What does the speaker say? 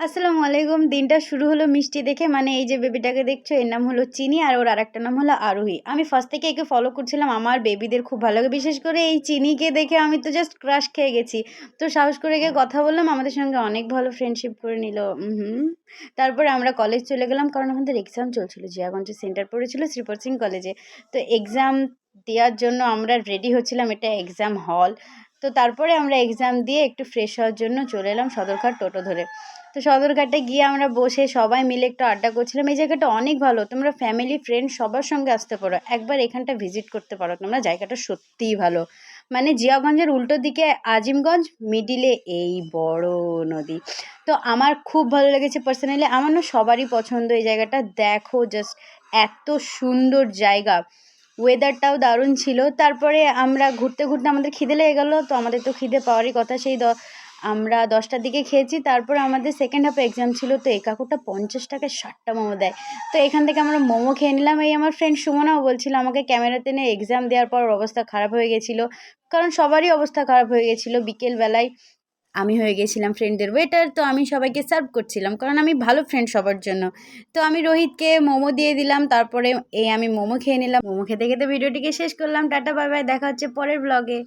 আসসালামু আলাইকুম। দিনটা শুরু হলো মিষ্টি দেখে। মানে এই যে বেবিটাকে দেখছো এর নাম হলো চিনি আর ওর আরেকটা নাম হলো আরোহী। আমি ফার্স্ট থেকে একে ফলো করছিলাম। আমার বেবিদের খুব ভালো লাগে। বিশেষ করে এই চিনিকে দেখে আমি তো জাস্ট ক্রাশ খেয়ে গেছি। তো সাহস করে গিয়ে কথা বললাম। আমাদের সঙ্গে অনেক ভালো ফ্রেন্ডশিপ করে নিল। তারপরে আমরা কলেজ চলে গেলাম কারণ আমাদের এক্সাম চলছিল। জিয়াগঞ্জে সেন্টার পড়েছিল শ্রীপদ সিং কলেজে। তো এক্সাম দেওয়ার জন্য আমরা রেডি হচ্ছিলাম। এটা এক্সাম হল। তো তারপরে আমরা এক্সাম দিয়ে একটু ফ্রেশ হওয়ার জন্য চলে এলাম সদরঘাট টোটো ধরে। তো সদরঘাটে গিয়ে আমরা বসে সবাই মিলে একটু আড্ডা করছিলাম। এই জায়গাটা অনেক ভালো। তোমরা ফ্যামিলি, ফ্রেন্ড সবার সঙ্গে আসতে পারো। একবার এখানটা ভিজিট করতে পারো তোমরা। জায়গাটা সত্যিই ভালো। মানে জিয়াগঞ্জের উল্টো দিকে আজিমগঞ্জ, মিডিলে এই বড় নদী। তো আমার খুব ভালো লেগেছে পার্সোনালি। আমার না সবারই পছন্দ এই জায়গাটা। দেখো জাস্ট এত সুন্দর জায়গা। ওয়েদারটাও দারুণ ছিল। তারপরে আমরা ঘুরতে, ঘুরতে আমাদের খিদে লেগে গেল। তো আমাদের তো খিদে পাওয়ারই কথা। আমরা 10টার দিকে খেয়েছি। তারপরে আমাদের সেকেন্ড হাফে এক্সাম ছিল। তো এই কাকুটা 50 টাকায় 60টা মোমো দেয়। তো এখান থেকে আমরা মোমো খেয়ে নিলাম। এই আমার ফ্রেন্ড সুমনাও বলছিল আমাকে ক্যামেরাতে নিয়ে এক্সাম দেওয়ার পর ওর অবস্থা খারাপ হয়ে গেছিলো। কারণ সবারই অবস্থা খারাপ হয়ে গেছিলো বিকেলবেলায়। আমি হয়ে গেছিলাম ফ্রেন্ডদের ওয়েটার। তো আমি সবাইকে সার্ভ করছিলাম কারণ আমি ভালো ফ্রেন্ড সবার জন্য। তো আমি রোহিতকে মোমো দিয়ে দিলাম। তারপরে আমি মোমো খেয়ে নিলাম। মোমো খেতে খেতে ভিডিওটিকে শেষ করলাম। Tata bye bye. দেখা হচ্ছে পরের ব্লগে।